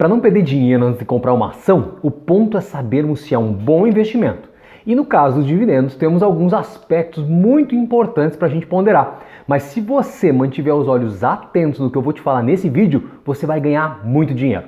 Para não perder dinheiro antes de comprar uma ação, o ponto é sabermos se é um bom investimento. E no caso dos dividendos, temos alguns aspectos muito importantes para a gente ponderar. Mas se você mantiver os olhos atentos no que eu vou te falar nesse vídeo, você vai ganhar muito dinheiro.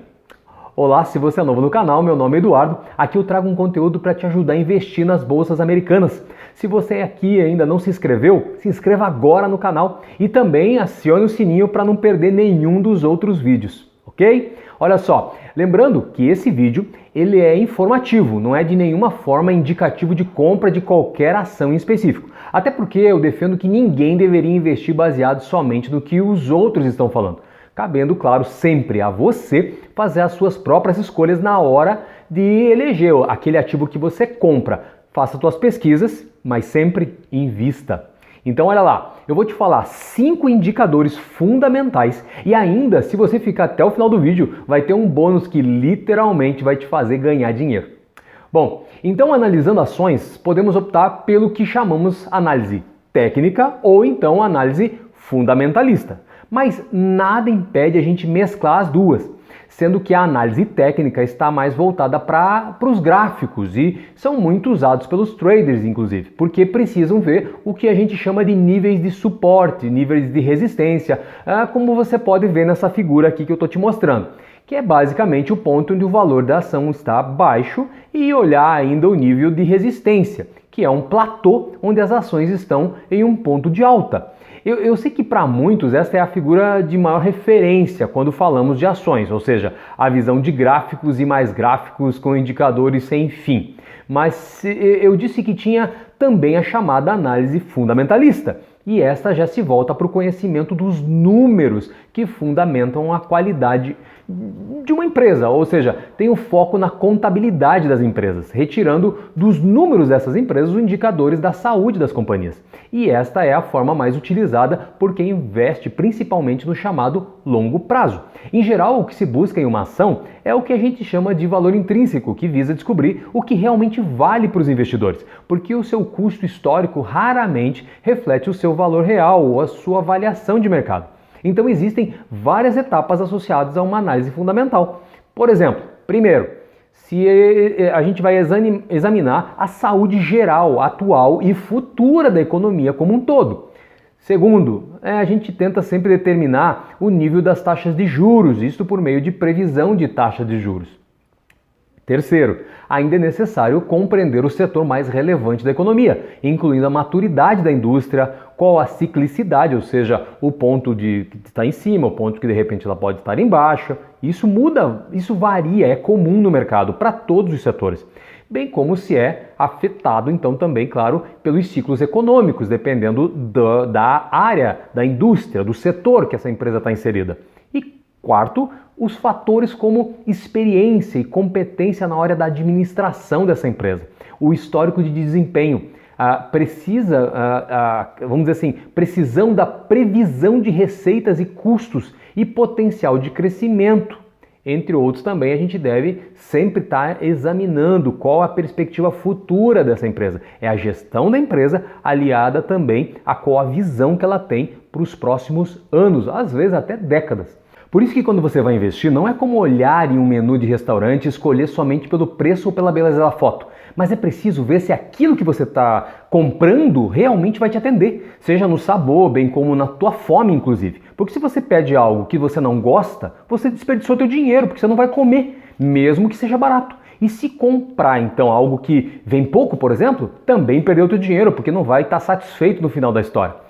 Olá, se você é novo no canal, meu nome é Eduardo. Aqui eu trago um conteúdo para te ajudar a investir nas bolsas americanas. Se você aqui ainda não se inscreveu, se inscreva agora no canal e também acione o sininho para não perder nenhum dos outros vídeos, ok? Olha só, lembrando que esse vídeo ele é informativo, não é de nenhuma forma indicativo de compra de qualquer ação em específico. Até porque eu defendo que ninguém deveria investir baseado somente no que os outros estão falando. Cabendo, claro, sempre a você fazer as suas próprias escolhas na hora de eleger aquele ativo que você compra. Faça suas pesquisas, mas sempre invista. Então olha lá, eu vou te falar 5 indicadores fundamentais e ainda, se você ficar até o final do vídeo, vai ter um bônus que literalmente vai te fazer ganhar dinheiro. Bom, então analisando ações, podemos optar pelo que chamamos análise técnica ou então análise fundamentalista. Mas nada impede a gente mesclar as duas, sendo que a análise técnica está mais voltada para os gráficos e são muito usados pelos traders, inclusive, porque precisam ver o que a gente chama de níveis de suporte, níveis de resistência, como você pode ver nessa figura aqui que eu estou te mostrando, que é basicamente o ponto onde o valor da ação está baixo e olhar ainda o nível de resistência, que é um platô onde as ações estão em um ponto de alta. Eu sei que para muitos essa é a figura de maior referência quando falamos de ações, ou seja, a visão de gráficos e mais gráficos com indicadores sem fim. Mas eu disse que tinha também a chamada análise fundamentalista, e esta já se volta para o conhecimento dos números que fundamentam a qualidade de uma empresa, ou seja, tem o foco na contabilidade das empresas, retirando dos números dessas empresas os indicadores da saúde das companhias. E esta é a forma mais utilizada por quem investe principalmente no chamado longo prazo. Em geral, o que se busca em uma ação é o que a gente chama de valor intrínseco, que visa descobrir o que realmente vale para os investidores, porque o seu custo histórico raramente reflete o seu valor real ou a sua avaliação de mercado. Então existem várias etapas associadas a uma análise fundamental. Por exemplo, primeiro, se a gente vai examinar a saúde geral, atual e futura da economia como um todo. Segundo, a gente tenta sempre determinar o nível das taxas de juros, isto por meio de previsão de taxa de juros. Terceiro, ainda é necessário compreender o setor mais relevante da economia, incluindo a maturidade da indústria, qual a ciclicidade, ou seja, o ponto que está em cima, o ponto que de repente ela pode estar embaixo. Isso muda, isso varia, é comum no mercado para todos os setores. Bem como se é afetado, então, também, claro, pelos ciclos econômicos, dependendo da área, da indústria, do setor que essa empresa está inserida. E quarto, os fatores como experiência e competência na hora da administração dessa empresa. O histórico de desempenho, vamos dizer assim, precisão da previsão de receitas e custos e potencial de crescimento. Entre outros também, a gente deve sempre estar examinando qual a perspectiva futura dessa empresa. É a gestão da empresa aliada também a qual a visão que ela tem para os próximos anos, às vezes até décadas. Por isso que quando você vai investir, não é como olhar em um menu de restaurante e escolher somente pelo preço ou pela beleza da foto, mas é preciso ver se aquilo que você está comprando realmente vai te atender, seja no sabor, bem como na tua fome, inclusive. Porque se você pede algo que você não gosta, você desperdiçou teu dinheiro, porque você não vai comer, mesmo que seja barato. E se comprar, então, algo que vem pouco, por exemplo, também perdeu teu dinheiro, porque não vai estar satisfeito no final da história.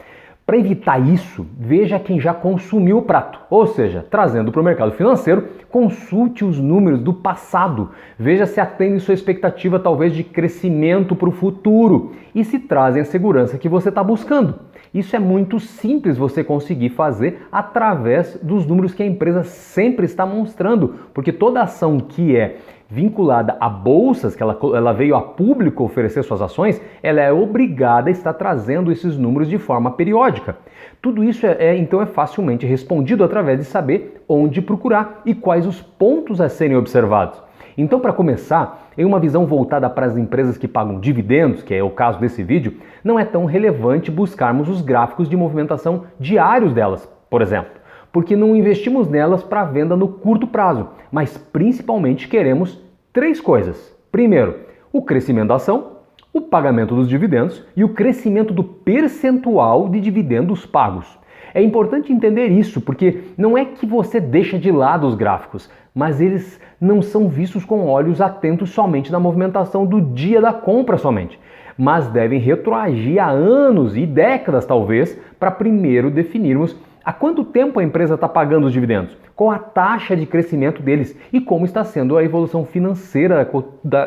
Para evitar isso, veja quem já consumiu o prato, ou seja, trazendo para o mercado financeiro, consulte os números do passado, veja se atendem sua expectativa talvez de crescimento para o futuro e se trazem a segurança que você está buscando. Isso é muito simples você conseguir fazer através dos números que a empresa sempre está mostrando, porque toda ação que é vinculada a bolsas, que ela veio a público oferecer suas ações, ela é obrigada a estar trazendo esses números de forma periódica. Tudo isso então é facilmente respondido através de saber onde procurar e quais os pontos a serem observados. Então, para começar, em uma visão voltada para as empresas que pagam dividendos, que é o caso desse vídeo, não é tão relevante buscarmos os gráficos de movimentação diários delas, por exemplo. porque não investimos nelas para venda no curto prazo, mas principalmente queremos 3 coisas. Primeiro, o crescimento da ação, o pagamento dos dividendos e o crescimento do percentual de dividendos pagos. É importante entender isso, porque não é que você deixa de lado os gráficos, mas eles não são vistos com olhos atentos somente na movimentação do dia da compra somente, mas devem retroagir a anos e décadas talvez, para primeiro definirmos há quanto tempo a empresa está pagando os dividendos, qual a taxa de crescimento deles e como está sendo a evolução financeira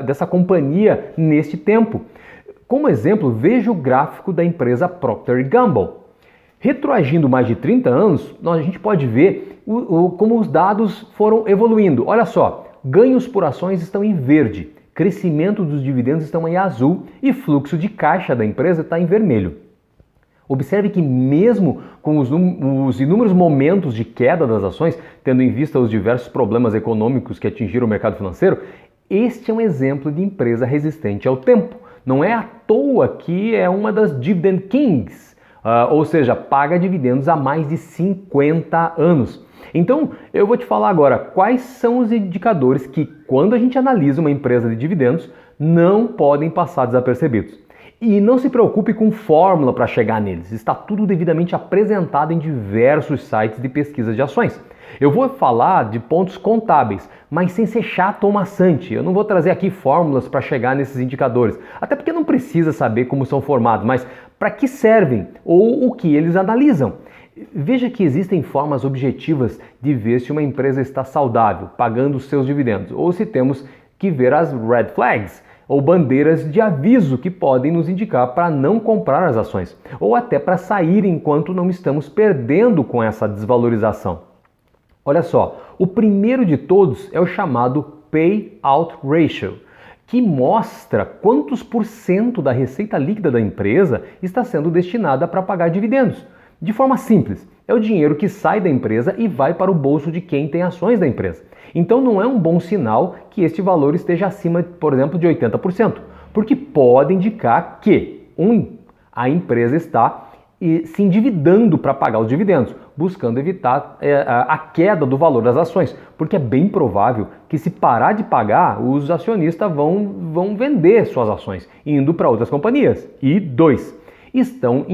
dessa companhia neste tempo. Como exemplo, veja o gráfico da empresa Procter & Gamble. Retroagindo mais de 30 anos, a gente pode ver como os dados foram evoluindo. Olha só, ganhos por ações estão em verde, crescimento dos dividendos estão em azul e fluxo de caixa da empresa está em vermelho. Observe que mesmo com os inúmeros momentos de queda das ações, tendo em vista os diversos problemas econômicos que atingiram o mercado financeiro, este é um exemplo de empresa resistente ao tempo. Não é à toa que é uma das Dividend Kings, ou seja, paga dividendos há mais de 50 anos. Então, eu vou te falar agora quais são os indicadores que, quando a gente analisa uma empresa de dividendos, não podem passar desapercebidos. E não se preocupe com fórmula para chegar neles, está tudo devidamente apresentado em diversos sites de pesquisa de ações. Eu vou falar de pontos contábeis, mas sem ser chato ou maçante. Eu não vou trazer aqui fórmulas para chegar nesses indicadores, até porque não precisa saber como são formados, mas para que servem ou o que eles analisam. Veja que existem formas objetivas de ver se uma empresa está saudável, pagando os seus dividendos, ou se temos que ver as red flags, ou bandeiras de aviso que podem nos indicar para não comprar as ações, ou até para sair enquanto não estamos perdendo com essa desvalorização. Olha só, o primeiro de todos é o chamado Payout Ratio, que mostra quantos % da receita líquida da empresa está sendo destinada para pagar dividendos. De forma simples, é o dinheiro que sai da empresa e vai para o bolso de quem tem ações da empresa. Então não é um bom sinal que este valor esteja acima, por exemplo, de 80%, porque pode indicar que a empresa está se endividando para pagar os dividendos, buscando evitar a queda do valor das ações, porque é bem provável que, se parar de pagar, os acionistas vão vender suas ações, indo para outras companhias. E 2, estão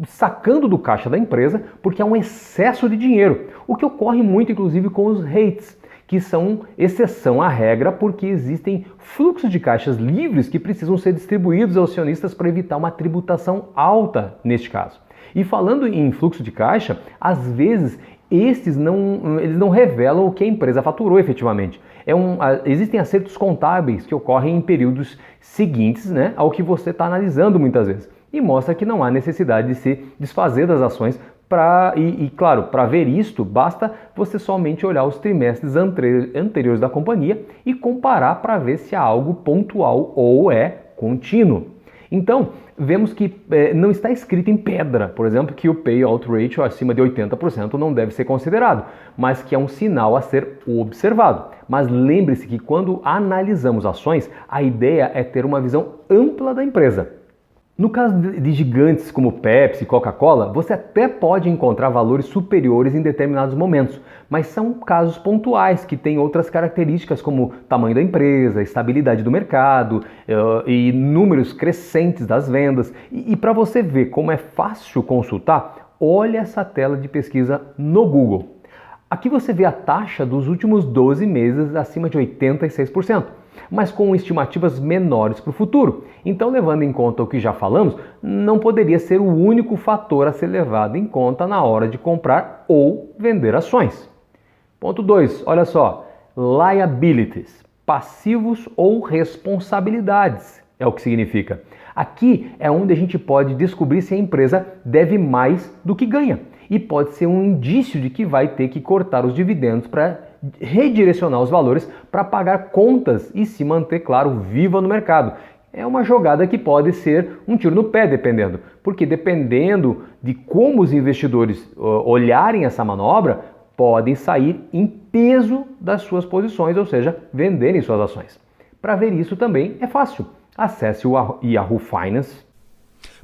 sacando do caixa da empresa porque há um excesso de dinheiro, o que ocorre muito inclusive com os REITs, que são exceção à regra porque existem fluxos de caixas livres que precisam ser distribuídos aos acionistas para evitar uma tributação alta neste caso. E falando em fluxo de caixa, às vezes eles não revelam o que a empresa faturou efetivamente. Existem acertos contábeis que ocorrem em períodos seguintes, né, ao que você está analisando muitas vezes. E mostra que não há necessidade de se desfazer das ações. Claro, para ver isto, basta você somente olhar os trimestres anteriores da companhia e comparar para ver se há algo pontual ou é contínuo. Então, vemos que não está escrito em pedra, por exemplo, que o payout ratio acima de 80% não deve ser considerado, mas que é um sinal a ser observado. Mas lembre-se que quando analisamos ações, a ideia é ter uma visão ampla da empresa. No caso de gigantes como Pepsi e Coca-Cola, você até pode encontrar valores superiores em determinados momentos, mas são casos pontuais que têm outras características como tamanho da empresa, estabilidade do mercado e números crescentes das vendas. E para você ver como é fácil consultar, olhe essa tela de pesquisa no Google. Aqui você vê a taxa dos últimos 12 meses acima de 86%. Mas com estimativas menores para o futuro. Então, levando em conta o que já falamos, não poderia ser o único fator a ser levado em conta na hora de comprar ou vender ações. Ponto 2, olha só, liabilities, passivos ou responsabilidades, é o que significa. Aqui é onde a gente pode descobrir se a empresa deve mais do que ganha. E pode ser um indício de que vai ter que cortar os dividendos para redirecionar os valores para pagar contas e se manter, claro, viva no mercado. É uma jogada que pode ser um tiro no pé, porque dependendo de como os investidores olharem essa manobra, podem sair em peso das suas posições, ou seja, venderem suas ações. Para ver isso também é fácil. Acesse o Yahoo Finance.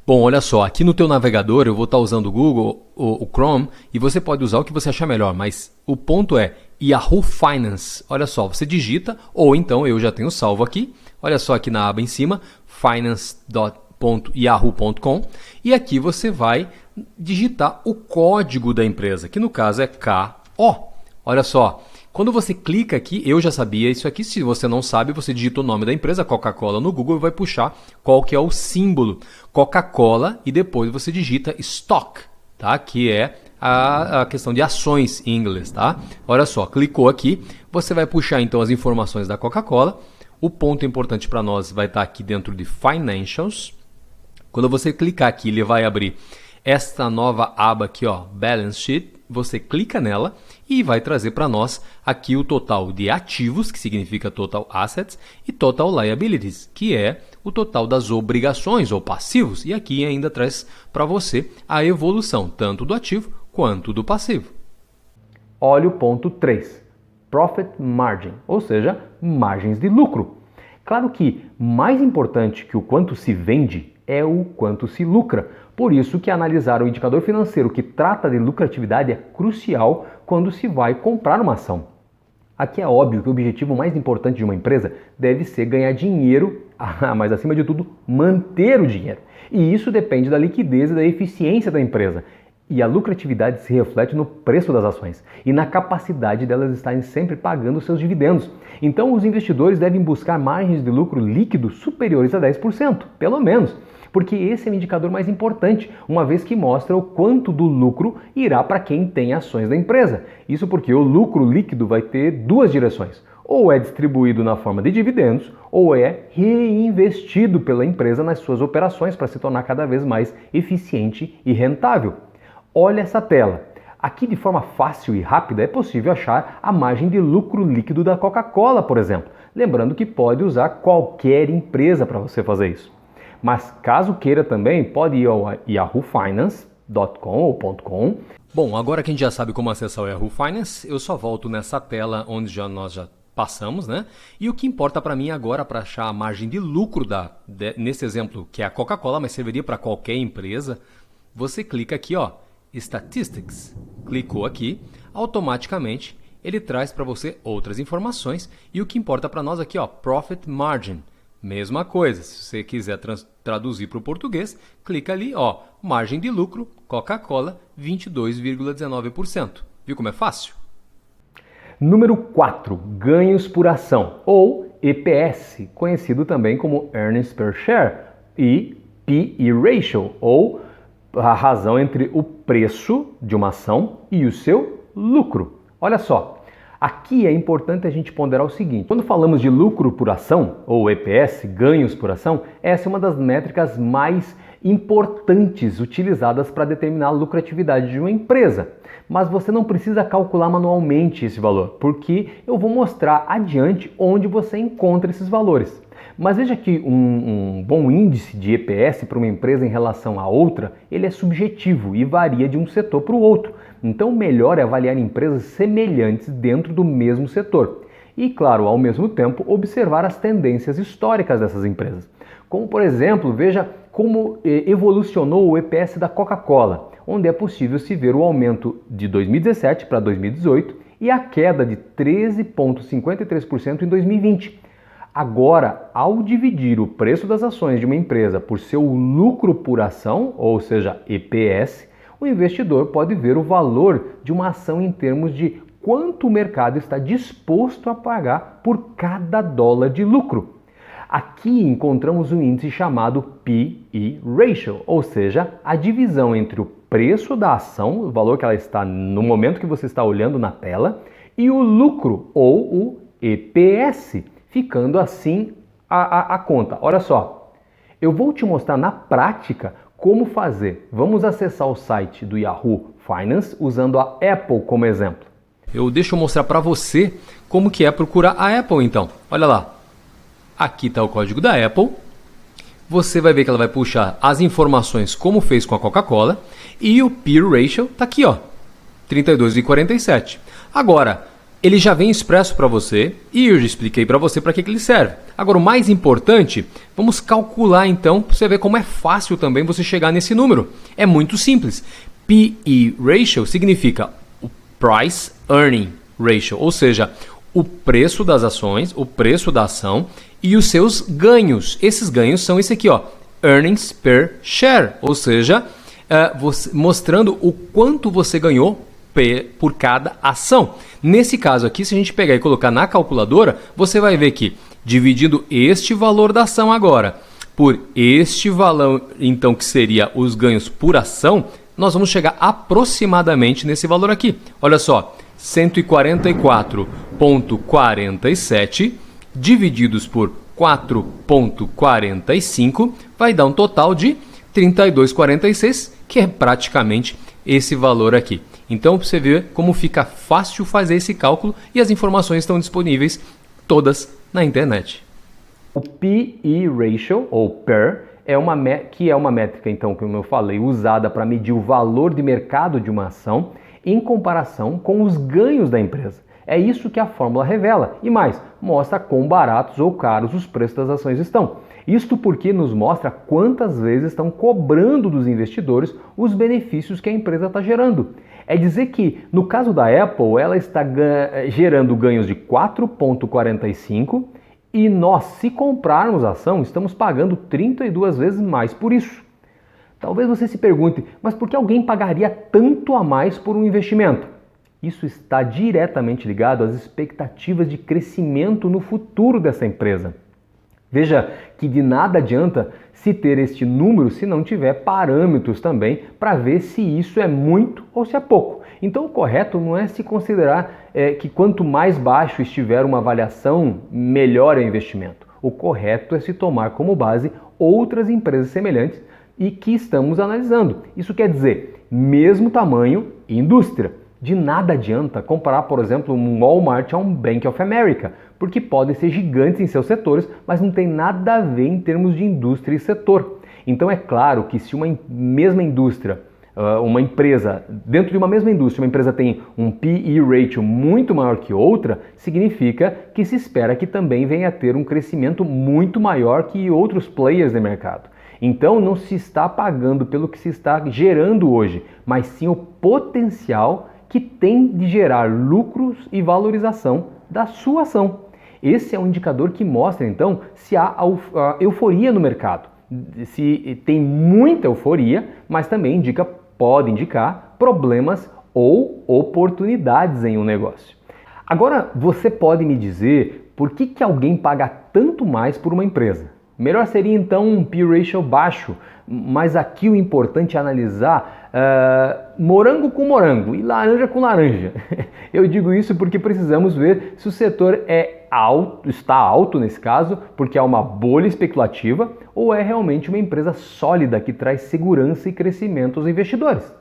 Bom, olha só, aqui no teu navegador eu vou estar usando o Google, o Chrome, e você pode usar o que você achar melhor, mas o ponto é Yahoo Finance. Olha só, você digita, ou então eu já tenho salvo aqui, olha só aqui na aba em cima, finance.yahoo.com, e aqui você vai digitar o código da empresa, que no caso é KO. Olha só, quando você clica aqui, eu já sabia isso aqui, se você não sabe, você digita o nome da empresa, Coca-Cola, no Google e vai puxar qual que é o símbolo Coca-Cola e depois você digita stock, tá? Que é a questão de ações em inglês, tá? Olha só, clicou aqui, você vai puxar então as informações da Coca-Cola. O ponto importante para nós vai estar aqui dentro de Financials. Quando você clicar aqui, ele vai abrir esta nova aba aqui, ó, Balance Sheet. Você clica nela e vai trazer para nós aqui o total de ativos, que significa Total Assets, e Total Liabilities, que é o total das obrigações ou passivos. E aqui ainda traz para você a evolução tanto do ativo quanto do passivo. Olha o ponto 3, Profit Margin, ou seja, margens de lucro. Claro que mais importante que o quanto se vende é o quanto se lucra. Por isso que analisar o indicador financeiro que trata de lucratividade é crucial quando se vai comprar uma ação. Aqui é óbvio que o objetivo mais importante de uma empresa deve ser ganhar dinheiro, mas acima de tudo, manter o dinheiro. E isso depende da liquidez e da eficiência da empresa. E a lucratividade se reflete no preço das ações e na capacidade delas estarem sempre pagando seus dividendos. Então, os investidores devem buscar margens de lucro líquido superiores a 10%, pelo menos, porque esse é o indicador mais importante, uma vez que mostra o quanto do lucro irá para quem tem ações da empresa. Isso porque o lucro líquido vai ter duas direções. Ou é distribuído na forma de dividendos, ou é reinvestido pela empresa nas suas operações para se tornar cada vez mais eficiente e rentável. Olha essa tela. Aqui, de forma fácil e rápida, é possível achar a margem de lucro líquido da Coca-Cola, por exemplo. Lembrando que pode usar qualquer empresa para você fazer isso. Mas caso queira também, pode ir ao yahoofinance.com ou .com. Bom, agora que a gente já sabe como acessar o Yahoo Finance, eu só volto nessa tela onde nós já passamos, né? E o que importa para mim agora para achar a margem de lucro nesse exemplo, que é a Coca-Cola, mas serviria para qualquer empresa, você clica aqui, ó, Statistics. Clicou aqui, automaticamente ele traz para você outras informações e o que importa para nós aqui, ó, Profit Margin. Mesma coisa, se você quiser traduzir para o português, clica ali, ó, margem de lucro, Coca-Cola, 22,19%. Viu como é fácil? Número 4, ganhos por ação, ou EPS, conhecido também como Earnings Per Share, e P/E Ratio, ou a razão entre o preço de uma ação e o seu lucro. Olha só, aqui é importante a gente ponderar o seguinte: quando falamos de lucro por ação, ou EPS, ganhos por ação, essa é uma das métricas mais importantes utilizadas para determinar a lucratividade de uma empresa. Mas você não precisa calcular manualmente esse valor, porque eu vou mostrar adiante onde você encontra esses valores. Mas veja que um bom índice de EPS para uma empresa em relação a outra, ele é subjetivo e varia de um setor para o outro. Então, o melhor é avaliar empresas semelhantes dentro do mesmo setor. E, claro, ao mesmo tempo, observar as tendências históricas dessas empresas. Como, por exemplo, veja como evolucionou o EPS da Coca-Cola, onde é possível se ver o aumento de 2017 para 2018 e a queda de 13,53% em 2020. Agora, ao dividir o preço das ações de uma empresa por seu lucro por ação, ou seja, EPS, o investidor pode ver o valor de uma ação em termos de quanto o mercado está disposto a pagar por cada dólar de lucro. Aqui encontramos um índice chamado P/E Ratio, ou seja, a divisão entre o preço da ação, o valor que ela está no momento que você está olhando na tela, e o lucro, ou o EPS, ficando assim a conta. Olha só, eu vou te mostrar na prática como fazer. Vamos acessar o site do Yahoo Finance usando a Apple como exemplo. Deixa eu mostrar para você como que é procurar a Apple então. Olha lá, aqui está o código da Apple. Você vai ver que ela vai puxar as informações como fez com a Coca-Cola e o P/E Ratio está aqui, ó, 32,47. Agora, ele já vem expresso para você e eu já expliquei para você para que ele serve. Agora, o mais importante, vamos calcular então, para você ver como é fácil também você chegar nesse número. É muito simples. P/E ratio significa o Price Earning Ratio, ou seja, o preço das ações, o preço da ação e os seus ganhos. Esses ganhos são esse aqui, ó, Earnings per Share, ou seja, mostrando o quanto você ganhou por cada ação. Nesse caso aqui, se a gente pegar e colocar na calculadora, você vai ver que dividindo este valor da ação agora por este valor, então, que seria os ganhos por ação, nós vamos chegar aproximadamente nesse valor aqui. Olha só, 144,47 divididos por 4,45 vai dar um total de 32,46, que é praticamente esse valor aqui. Então, você vê como fica fácil fazer esse cálculo e as informações estão disponíveis todas na internet. O P/E ratio, ou PER, é uma métrica, então, como eu falei, usada para medir o valor de mercado de uma ação em comparação com os ganhos da empresa. É isso que a fórmula revela. E mais, mostra quão baratos ou caros os preços das ações estão. Isto porque nos mostra quantas vezes estão cobrando dos investidores os benefícios que a empresa está gerando. É dizer que, no caso da Apple, ela está gerando ganhos de 4,45 e nós, se comprarmos a ação, estamos pagando 32 vezes mais por isso. Talvez você se pergunte, mas por que alguém pagaria tanto a mais por um investimento? Isso está diretamente ligado às expectativas de crescimento no futuro dessa empresa. Veja que de nada adianta se ter este número se não tiver parâmetros também para ver se isso é muito ou se é pouco. Então o correto não é se considerar que quanto mais baixo estiver uma avaliação, melhor é o investimento. O correto é se tomar como base outras empresas semelhantes e que estamos analisando. Isso quer dizer, mesmo tamanho e indústria. De nada adianta comparar, por exemplo, um Walmart a um Bank of America, porque podem ser gigantes em seus setores, mas não tem nada a ver em termos de indústria e setor. Então é claro que se uma mesma indústria, uma empresa, dentro de uma mesma indústria, uma empresa tem um P/E ratio muito maior que outra, significa que se espera que também venha a ter um crescimento muito maior que outros players de mercado. Então não se está pagando pelo que se está gerando hoje, mas sim o potencial que tem de gerar lucros e valorização da sua ação. Esse é um indicador que mostra, então, se há euforia no mercado. Se tem muita euforia, mas também pode indicar problemas ou oportunidades em um negócio. Agora, você pode me dizer por que alguém paga tanto mais por uma empresa? Melhor seria então um P/E ratio baixo, mas aqui o importante é analisar morango com morango e laranja com laranja. Eu digo isso porque precisamos ver se o setor está alto nesse caso, porque é uma bolha especulativa, ou é realmente uma empresa sólida que traz segurança e crescimento aos investidores.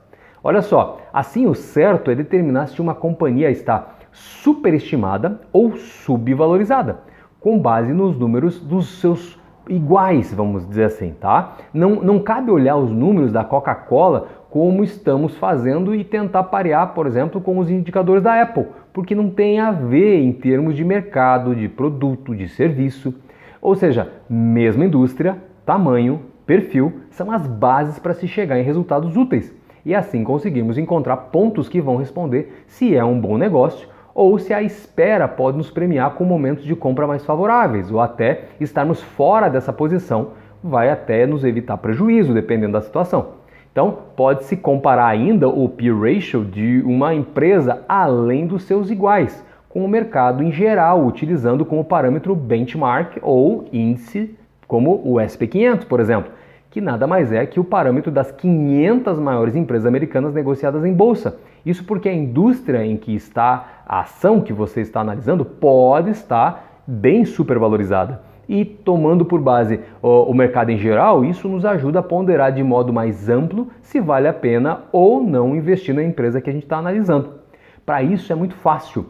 Olha só, assim o certo é determinar se uma companhia está superestimada ou subvalorizada, com base nos números dos seus iguais, vamos dizer assim, tá? Não cabe olhar os números da Coca-Cola como estamos fazendo e tentar parear, por exemplo, com os indicadores da Apple, porque não tem a ver em termos de mercado, de produto, de serviço. Ou seja, mesma indústria, tamanho, perfil, são as bases para se chegar em resultados úteis. E assim conseguimos encontrar pontos que vão responder se é um bom negócio ou se a espera pode nos premiar com momentos de compra mais favoráveis, ou até estarmos fora dessa posição vai até nos evitar prejuízo, dependendo da situação. Então, pode-se comparar ainda o P/E ratio de uma empresa além dos seus iguais, com o mercado em geral, utilizando como parâmetro benchmark ou índice como o S&P 500, por exemplo, que nada mais é que o parâmetro das 500 maiores empresas americanas negociadas em bolsa. Isso porque a indústria em que está a ação que você está analisando pode estar bem supervalorizada. E tomando por base o mercado em geral, isso nos ajuda a ponderar de modo mais amplo se vale a pena ou não investir na empresa que a gente está analisando. Para isso é muito fácil.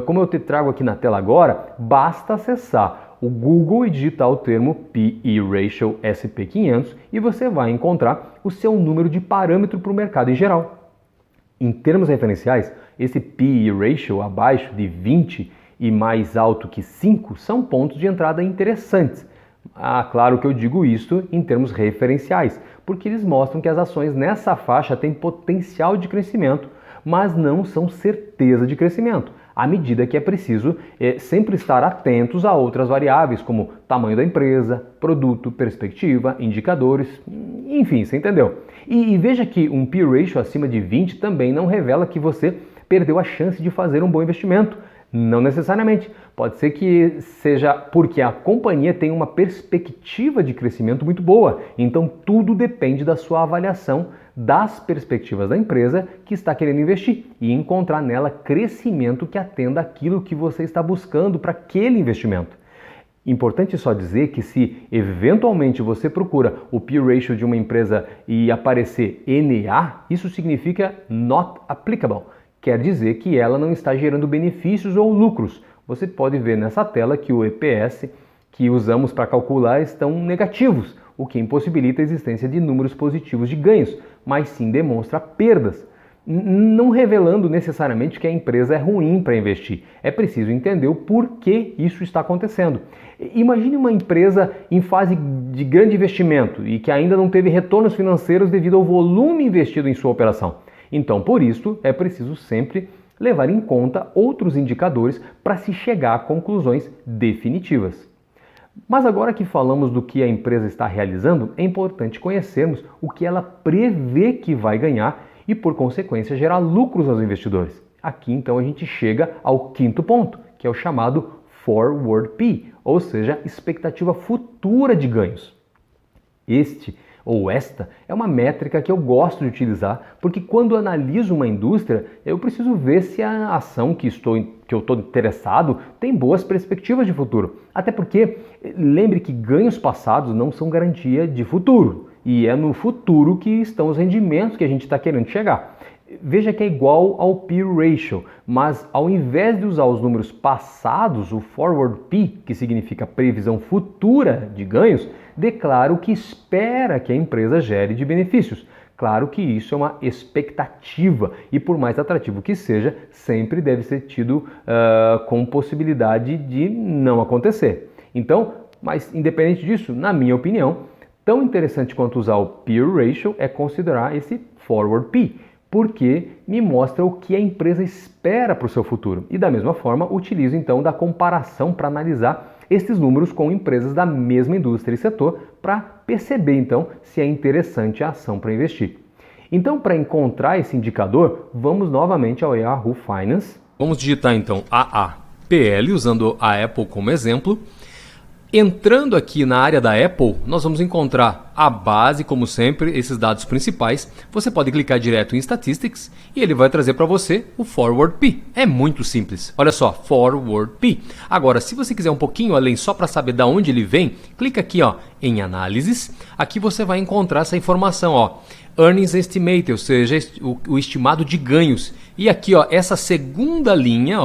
Como eu te trago aqui na tela agora, basta acessar o Google e digitar o termo P/E ratio S&P 500 e você vai encontrar o seu número de parâmetro para o mercado em geral. Em termos referenciais, Esse P/E ratio abaixo de 20 e mais alto que 5 são pontos de entrada interessantes. Claro que eu digo isso em termos referenciais, porque eles mostram que as ações nessa faixa têm potencial de crescimento, mas não são certeza de crescimento, à medida que é preciso sempre estar atentos a outras variáveis, como tamanho da empresa, produto, perspectiva, indicadores, enfim, você entendeu? E veja que um P/E ratio acima de 20 também não revela que você perdeu a chance de fazer um bom investimento. Não necessariamente. Pode ser que seja porque a companhia tem uma perspectiva de crescimento muito boa. Então tudo depende da sua avaliação das perspectivas da empresa que está querendo investir e encontrar nela crescimento que atenda aquilo que você está buscando para aquele investimento. Importante só dizer que se eventualmente você procura o P/E ratio de uma empresa e aparecer NA, isso significa Not Applicable. Quer dizer que ela não está gerando benefícios ou lucros. Você pode ver nessa tela que o EPS que usamos para calcular estão negativos, o que impossibilita a existência de números positivos de ganhos, mas sim demonstra perdas, não revelando necessariamente que a empresa é ruim para investir. É preciso entender o porquê isso está acontecendo. Imagine uma empresa em fase de grande investimento e que ainda não teve retornos financeiros devido ao volume investido em sua operação. Então, por isso, é preciso sempre levar em conta outros indicadores para se chegar a conclusões definitivas. Mas agora que falamos do que a empresa está realizando, é importante conhecermos o que ela prevê que vai ganhar e, por consequência, gerar lucros aos investidores. Aqui, então, a gente chega ao quinto ponto, que é o chamado Forward P, ou seja, expectativa futura de ganhos. Esta é uma métrica que eu gosto de utilizar, porque quando analiso uma indústria, eu preciso ver se a ação que eu estou interessado tem boas perspectivas de futuro. Até porque, lembre que ganhos passados não são garantia de futuro, e é no futuro que estão os rendimentos que a gente está querendo chegar. Veja que é igual ao P/E ratio, mas ao invés de usar os números passados, o Forward P, que significa previsão futura de ganhos, declara o que espera que a empresa gere de benefícios. Claro que isso é uma expectativa e, por mais atrativo que seja, sempre deve ser tido com possibilidade de não acontecer. Então, mas independente disso, na minha opinião, tão interessante quanto usar o P/E ratio é considerar esse Forward P, porque me mostra o que a empresa espera para o seu futuro. E da mesma forma, utilizo então da comparação para analisar esses números com empresas da mesma indústria e setor para perceber então se é interessante a ação para investir. Então, para encontrar esse indicador, vamos novamente ao Yahoo Finance. Vamos digitar então AAPL usando a Apple como exemplo. Entrando aqui na área da Apple, nós vamos encontrar a base, como sempre, esses dados principais. Você pode clicar direto em Statistics e ele vai trazer para você o Forward P. É muito simples. Olha só, Forward P. Agora, se você quiser um pouquinho além, só para saber de onde ele vem, clica aqui em Análises. Aqui você vai encontrar essa informação, Earnings Estimate, ou seja, o estimado de ganhos. E aqui, essa segunda linha,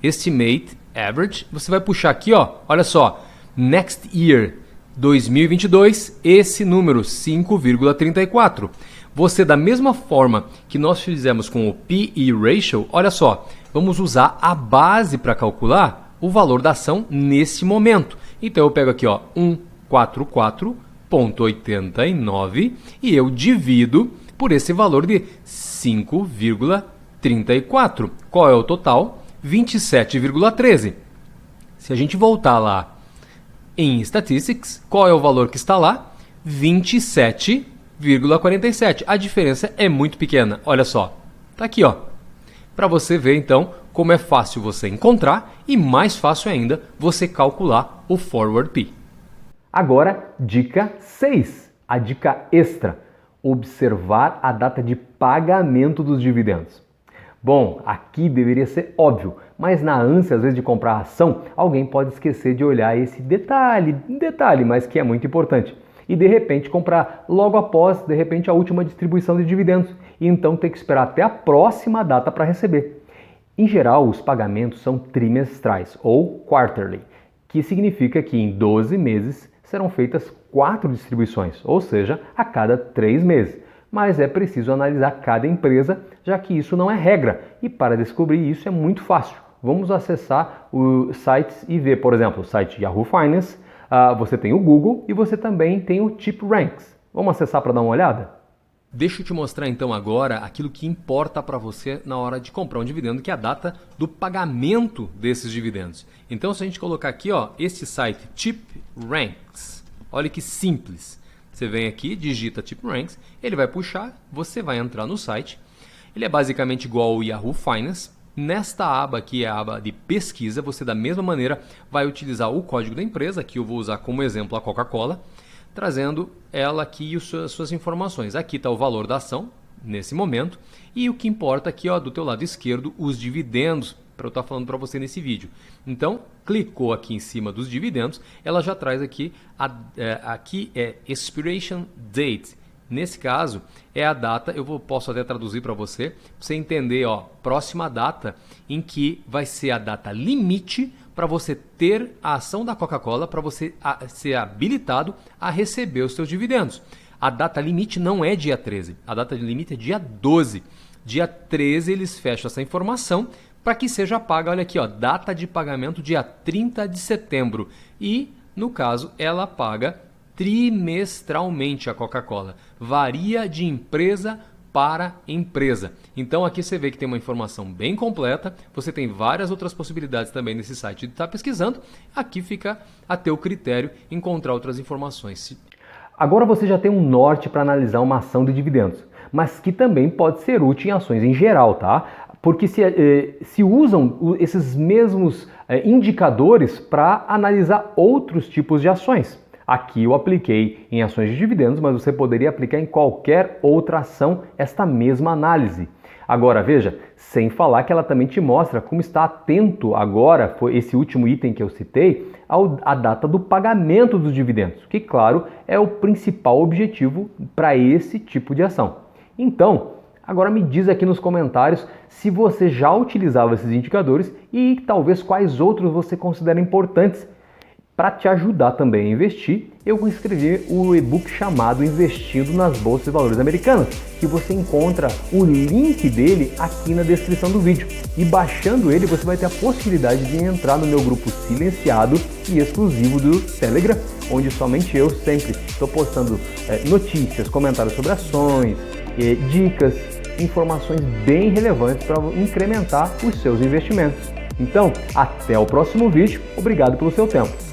Estimate Average, você vai puxar aqui, olha só. Next Year 2022, esse número 5,34. Você, da mesma forma que nós fizemos com o P/E ratio, olha só, vamos usar a base para calcular o valor da ação nesse momento. Então eu pego aqui 144,89 e eu divido por esse valor de 5,34. Qual é o total? 27,13. Se a gente voltar lá em Statistics, qual é o valor que está lá? 27,47. A diferença é muito pequena. Olha só. Tá aqui, para você ver então como é fácil você encontrar e mais fácil ainda você calcular o Forward P. Agora, dica 6. A dica extra. Observar a data de pagamento dos dividendos. Bom, aqui deveria ser óbvio, mas na ânsia às vezes de comprar a ação, alguém pode esquecer de olhar esse detalhe, mas que é muito importante. E de repente comprar logo após, de repente, a última distribuição de dividendos. E então ter que esperar até a próxima data para receber. Em geral, os pagamentos são trimestrais ou quarterly, que significa que em 12 meses serão feitas 4 distribuições, ou seja, a cada 3 meses. mas é preciso analisar cada empresa, já que isso não é regra. E para descobrir isso é muito fácil. Vamos acessar os sites e ver, por exemplo, o site Yahoo Finance, você tem o Google e você também tem o TipRanks. Vamos acessar para dar uma olhada? Deixa eu te mostrar então agora aquilo que importa para você na hora de comprar um dividendo, que é a data do pagamento desses dividendos. Então, se a gente colocar aqui, ó, este site TipRanks, olha que simples. Você vem aqui, digita TipRanks, ele vai puxar, você vai entrar no site. Ele é basicamente igual ao Yahoo Finance. Nesta aba aqui é a aba de pesquisa, você da mesma maneira vai utilizar o código da empresa, que eu vou usar como exemplo a Coca-Cola, trazendo ela aqui e suas informações. Aqui está o valor da ação, nesse momento, e o que importa aqui, ó, do teu lado esquerdo, os dividendos, para eu estar falando para você nesse vídeo. Então, clicou aqui em cima dos dividendos, ela já traz aqui, aqui é Expiration Date. Nesse caso, é a data, posso até traduzir para você entender, ó, próxima data em que vai ser a data limite para você ter a ação da Coca-Cola, para você ser habilitado a receber os seus dividendos. A data limite não é dia 13, a data limite é dia 12. Dia 13 eles fecham essa informação para que seja paga, olha aqui, ó, data de pagamento dia 30 de setembro. E, no caso, ela paga trimestralmente a Coca-Cola. Varia de empresa para empresa. Então aqui você vê que tem uma informação bem completa, você tem várias outras possibilidades também nesse site de estar pesquisando, aqui fica a teu critério encontrar outras informações. Agora você já tem um norte para analisar uma ação de dividendos, mas que também pode ser útil em ações em geral, tá? Porque se usam esses mesmos indicadores para analisar outros tipos de ações. Aqui eu apliquei em ações de dividendos, mas você poderia aplicar em qualquer outra ação esta mesma análise. Agora veja, sem falar que ela também te mostra como está atento agora, foi esse último item que eu citei, à data do pagamento dos dividendos, que claro é o principal objetivo para esse tipo de ação. Então, agora me diz aqui nos comentários se você já utilizava esses indicadores e talvez quais outros você considera importantes. Para te ajudar também a investir, eu vou escrever o e-book chamado Investindo nas Bolsas de Valores Americanas, que você encontra o link dele aqui na descrição do vídeo. E baixando ele, você vai ter a possibilidade de entrar no meu grupo silenciado e exclusivo do Telegram, onde somente eu sempre estou postando notícias, comentários sobre ações, dicas, informações bem relevantes para incrementar os seus investimentos. Então, até o próximo vídeo. Obrigado pelo seu tempo.